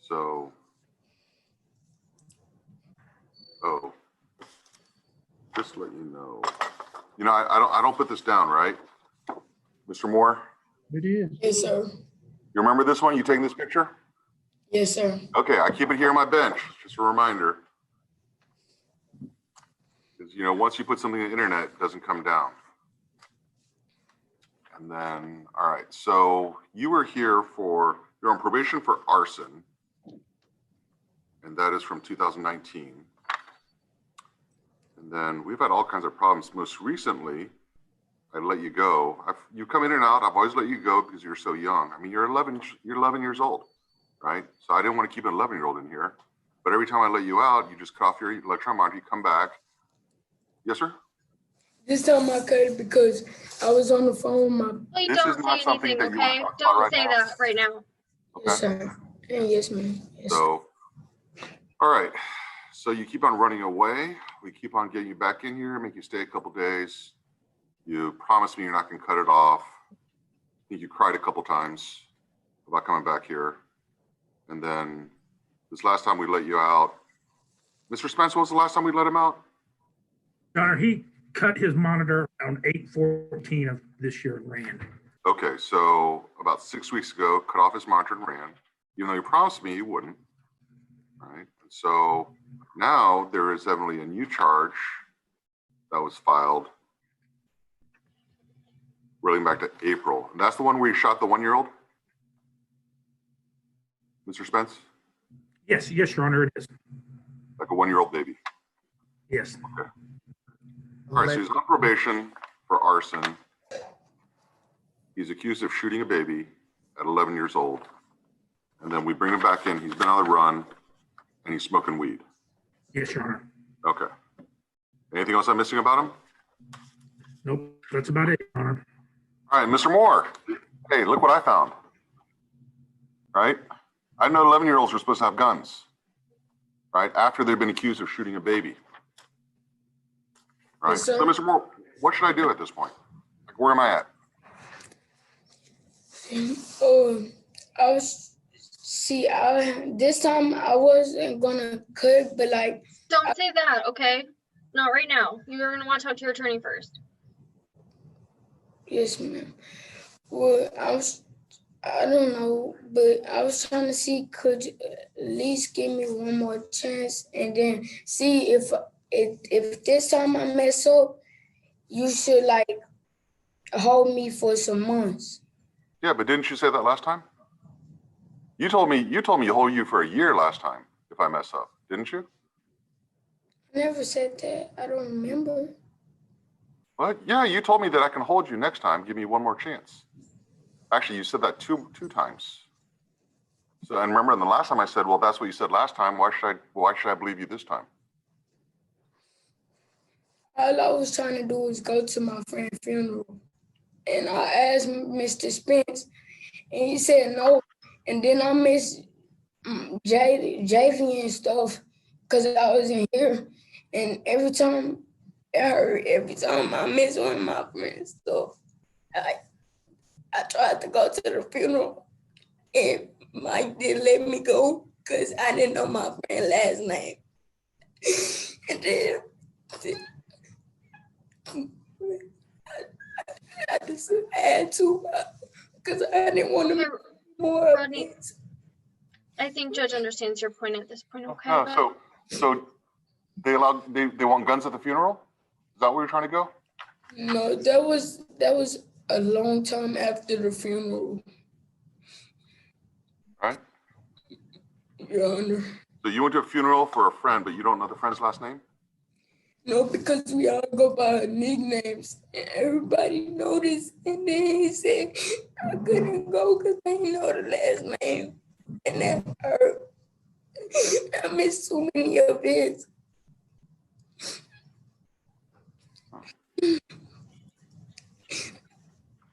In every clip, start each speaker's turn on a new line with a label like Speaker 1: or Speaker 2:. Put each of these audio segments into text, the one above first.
Speaker 1: So, oh, just to let you know. You know, I don't put this down, right? Mr. Moore?
Speaker 2: It is.
Speaker 3: Yes, sir.
Speaker 1: You remember this one? You taking this picture?
Speaker 3: Yes, sir.
Speaker 1: Okay, I keep it here on my bench, just a reminder. Because, you know, once you put something on the internet, it doesn't come down. And then, all right, so you were here for, you're on probation for arson. And that is from 2019. And then we've had all kinds of problems. Most recently, I let you go. You come in and out. I've always let you go because you're so young. I mean, you're 11 years old, right? So I didn't want to keep an 11-year-old in here. But every time I let you out, you just cut off your electron monitor, you come back. Yes, sir?
Speaker 3: This time I cut it because I was on the phone with my.
Speaker 4: Please
Speaker 1: This
Speaker 4: don't
Speaker 1: is not
Speaker 4: say
Speaker 1: something
Speaker 4: anything,
Speaker 1: that you
Speaker 4: okay?
Speaker 1: want to talk about
Speaker 4: Don't
Speaker 1: right
Speaker 4: say
Speaker 1: now.
Speaker 4: that right now.
Speaker 3: Yes,
Speaker 1: Okay.
Speaker 3: sir. And yes, ma'am. Yes, sir.
Speaker 1: So, all right. So you keep on running away. We keep on getting you back in here, make you stay a couple days. You promised me you're not going to cut it off. I think you cried a couple times about coming back here. And then this last time we let you out. Mr. Spence, when was the last time we let him out?
Speaker 2: Your Honor, he cut his monitor on 8/14 of this year and ran.
Speaker 1: Okay, so about 6 weeks ago, cut off his monitor and ran, even though you promised me you wouldn't. All right, so now there is evidently a new charge that was filed relating back to April. And that's the one where you shot the 1-year-old? Mr. Spence?
Speaker 2: Yes, Your Honor, it is.
Speaker 1: Like a 1-year-old baby.
Speaker 2: Yes.
Speaker 1: Okay. All right, so he's on probation for arson. He's accused of shooting a baby at 11 years old. And then we bring him back in. He's been on the run and he's smoking weed.
Speaker 2: Yes, Your Honor.
Speaker 1: Okay. Anything else I'm missing about him?
Speaker 2: Nope, that's about it, Your Honor.
Speaker 1: All right, Mr. Moore. Hey, look what I found. Right? I know 11-year-olds are supposed to have guns. Right? After they've been accused of shooting a baby. Right?
Speaker 3: Yes, sir.
Speaker 1: So, Mr. Moore, what should I do at this point? Like, where am I at?
Speaker 3: This time I wasn't gonna cut, but like,
Speaker 4: Don't say that, okay? Not right now. You're gonna want to talk to your attorney first.
Speaker 3: yes, ma'am. Well, I don't know, but I was trying to see, could you at least give me one more chance and then see if this time I mess up, you should like hold me for some months.
Speaker 1: Yeah, but didn't you say that last time? You told me you hold you for a year last time if I mess up, didn't you?
Speaker 3: I never said that. I don't remember.
Speaker 1: Well, yeah, you told me that I can hold you next time. Give me one more chance. Actually, you said that two times. So, and remember, the last time I said, well, that's what you said last time. Why should I believe you this time?
Speaker 3: All I was trying to do was go to my friend's funeral. And I asked Mr. Spence, and he said no. And then I missed JV and stuff because I was in here. And every time I miss one of my friends' stuff, I tried to go to the funeral, and Mike didn't let me go because I didn't know my friend's last name. And then I just had to because I didn't want to
Speaker 4: Okay,
Speaker 3: make more
Speaker 4: Rodney.
Speaker 3: offense.
Speaker 4: I think Judge understands your point at this point, okay?
Speaker 1: No,
Speaker 4: bud?
Speaker 1: so they want guns at the funeral? Is that where you're trying to go?
Speaker 3: No, that was a long time after the funeral,
Speaker 1: Right?
Speaker 3: Your Honor.
Speaker 1: So you went to a funeral for a friend, but you don't know the friend's last name?
Speaker 3: No, because we all go by our nicknames, and everybody noticed. And then he said I couldn't go because I didn't know the last name, and that hurt. I missed so many events.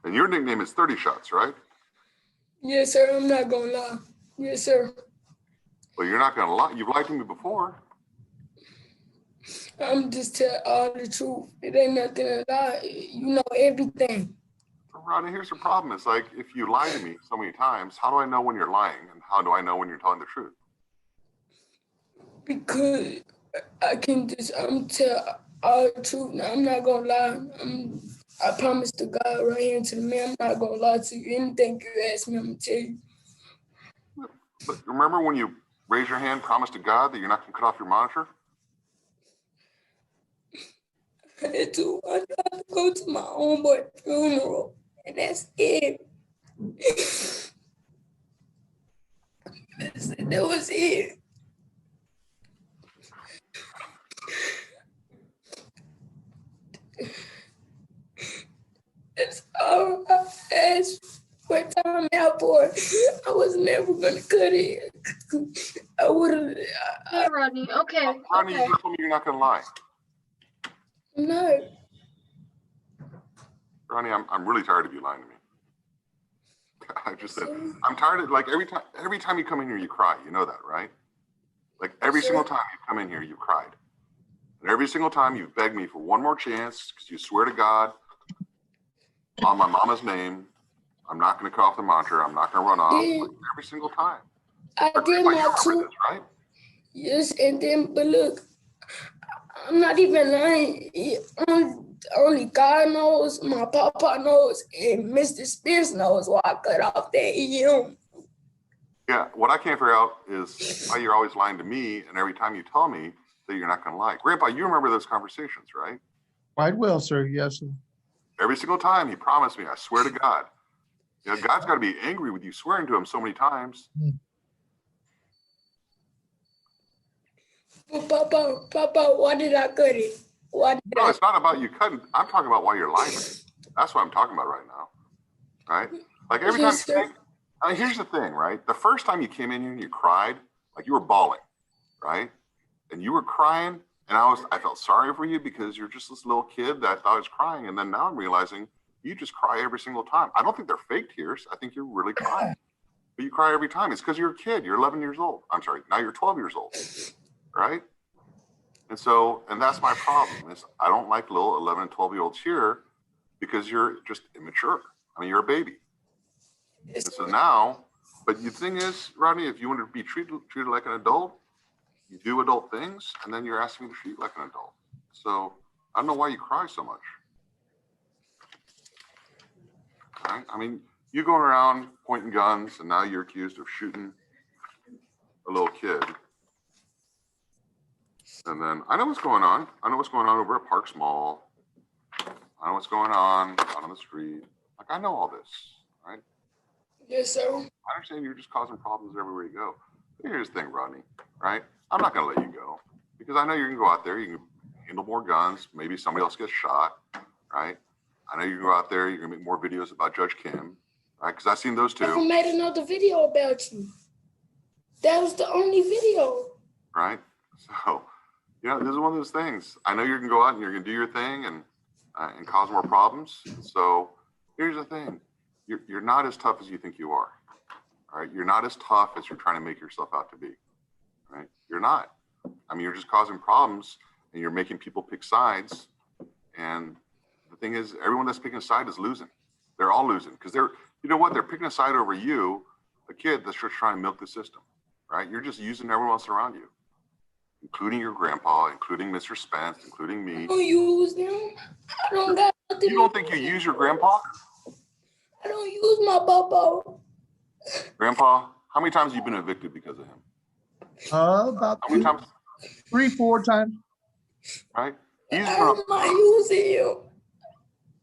Speaker 1: And your nickname is 30 Shots, right?
Speaker 3: Yes, sir. I'm not gonna lie. Yes, sir.
Speaker 1: Well, you're not going to lie. You've lied to me before.
Speaker 3: I'm just telling all the truth. It ain't nothing to lie. You know everything.
Speaker 1: Rodney, here's the problem. It's like, if you lie to me so many times, how do I know when you're lying? And how do I know when you're telling the truth?
Speaker 3: because I can just tell all the truth. Now, I'm not gonna lie. I promise to God right here to the man, I'm not gonna lie to you. Anything you ask me, I'm gonna tell you.
Speaker 1: But remember when you raise your hand, promise to God that you're not going to cut off your monitor?
Speaker 3: I had to go to my homeboy funeral, and that's it. That was it. That's all I asked for time out for. I was never gonna cut it. I would have.
Speaker 4: Okay, Rodney. Okay.
Speaker 1: Ronnie,
Speaker 4: Okay.
Speaker 1: you told me you're not going to lie.
Speaker 3: No.
Speaker 1: Ronnie, I'm really tired of you lying to me. I just said, I'm tired of, like, every time you come in here, you cry. You know that, right? Like, every single time you come in here, you cried. And every single time you've begged me for one more chance because you swear to God on my mama's name, I'm not going to cut off the monitor. I'm not going to run off. Like, every single time.
Speaker 3: I did
Speaker 1: Like, you
Speaker 3: my
Speaker 1: remember
Speaker 3: two.
Speaker 1: this, right?
Speaker 3: Yes, and then, but look, I'm not even lying. Only God knows, my papa knows, and Mr. Spears knows why I cut off that EM.
Speaker 1: Yeah, what I can't figure out is why you're always lying to me, and every time you tell me that you're not going to lie. Grandpa, you remember those conversations, right?
Speaker 5: Quite well, sir. Yes, sir.
Speaker 1: Every single time he promised me, I swear to God. You know, God's got to be angry with you swearing to him so many times.
Speaker 3: But Papa, why did I cut it? Why did
Speaker 1: No,
Speaker 3: I?
Speaker 1: it's not about you cutting. I'm talking about why you're lying to me. That's what I'm talking about right now. Right? Like every time
Speaker 3: Yes,
Speaker 1: you
Speaker 3: sir.
Speaker 1: think, I mean, here's the thing, right? The first time you came in here and you cried, like you were bawling, right? And you were crying, and I felt sorry for you because you're just this little kid that I thought was crying. And then now I'm realizing you just cry every single time. I don't think they're fake tears. I think you're really crying. But you cry every time. It's because you're a kid. You're 11 years old. I'm sorry. Now you're 12 years old, right? And that's my problem is I don't like little 11 and 12-year-olds here because you're just immature. I mean, you're a baby.
Speaker 3: Yes,
Speaker 1: And so now, but the thing is, Rodney, if you want to be treated like an adult, you do adult things, and then you're asking me to treat you like an adult. So I don't know why you cry so much. Right? I mean, you going around pointing guns, and now you're accused of shooting a little kid. And then I know what's going on. I know what's going on over at Parks Mall. I know what's going on out on the street. Like, I know all this, right?
Speaker 3: yes, sir.
Speaker 1: I understand you're just causing problems everywhere you go. But here's the thing, Rodney, right? I'm not going to let you go because I know you're going to go out there. You can handle more guns. Maybe somebody else gets shot, right? I know you can go out there. You're going to make more videos about Judge Kim, right? Because I've seen those
Speaker 3: I never
Speaker 1: too,
Speaker 3: made another video about you. That was the only video.
Speaker 1: right? So, you know, this is one of those things. I know you're going to go out and you're going to do your thing and cause more problems. So here's the thing. You're not as tough as you think you are. All right. You're not as tough as you're trying to make yourself out to be. Right. You're not. I mean, you're just causing problems and you're making people pick sides. And the thing is, everyone that's picking a side is losing. They're all losing because you know what? They're picking a side over you, a kid that's just trying to milk the system. Right. You're just using everyone else around you, including your grandpa, including Mr. Spence, including me.
Speaker 3: I don't use them. I don't got nothing.
Speaker 1: You don't think you use your grandpa?
Speaker 3: I don't use my papa.
Speaker 1: Grandpa, how many times have you been evicted because of him?
Speaker 5: About
Speaker 1: How many times?
Speaker 5: 3-4 times.
Speaker 1: Right? He's
Speaker 3: I'm not using him.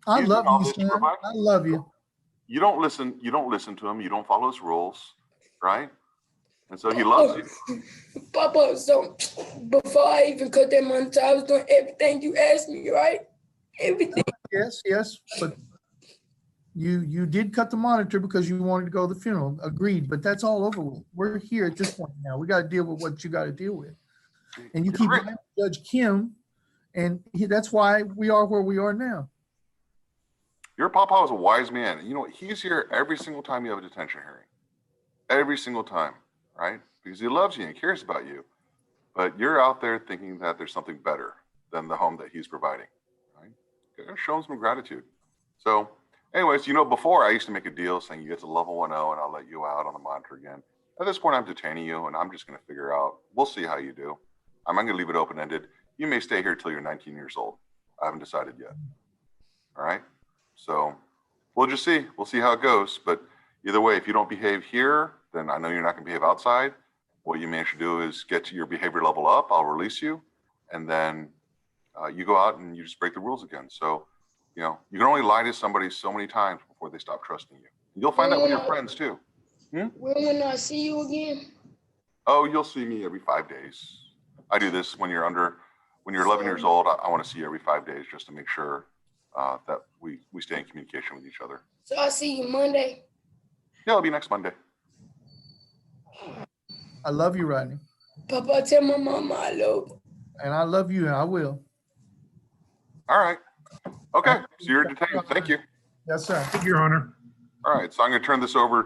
Speaker 5: I
Speaker 1: He's
Speaker 5: love
Speaker 1: doing all
Speaker 5: you,
Speaker 1: this to
Speaker 5: son.
Speaker 1: provide-
Speaker 5: I love you.
Speaker 1: You don't listen to him. You don't follow his rules, right? And so he loves you.
Speaker 3: Papa, so before I even cut that monitor, I was doing everything you asked me, right? Everything.
Speaker 5: Yes, but you did cut the monitor because you wanted to go to the funeral. Agreed, but that's all over with. We're here at this point now. We got to deal with what you got to deal with. And you keep
Speaker 1: Correct.
Speaker 5: blaming Judge Kim, and that's why we are where we are now.
Speaker 1: Your papa was a wise man. You know, he's here every single time you have a detention hearing. Every single time, right? Because he loves you and cares about you. But you're out there thinking that there's something better than the home that he's providing, right? Show him some gratitude. So anyways, you know, before I used to make a deal saying you get to level 1-0 and I'll let you out on the monitor again. At this point, I'm detaining you and I'm just going to figure out, we'll see how you do. I'm not going to leave it open-ended. You may stay here till you're 19 years old. I haven't decided yet. All right. So we'll just see. We'll see how it goes. But either way, if you don't behave here, then I know you're not going to behave outside. What you may should do is get to your behavior level up. I'll release you. And then you go out and you just break the rules again. So, you know, you can only lie to somebody so many times before they stop trusting you. You'll find out with your friends too.
Speaker 3: When I see you again?
Speaker 1: Oh, you'll see me every 5 days. I do this when you're 11 years old. I want to see you every 5 days just to make sure that we stay in communication with each other.
Speaker 3: So I see you Monday.
Speaker 1: Yeah, it'll be next Monday.
Speaker 5: I love you, Rodney.
Speaker 3: Papa, tell my mama I love her.
Speaker 5: And I love you, and I will.
Speaker 1: All right. Okay. So you're detained. Thank you.
Speaker 5: Yes, sir.
Speaker 2: Your Honor.
Speaker 1: All right. So I'm going to turn this over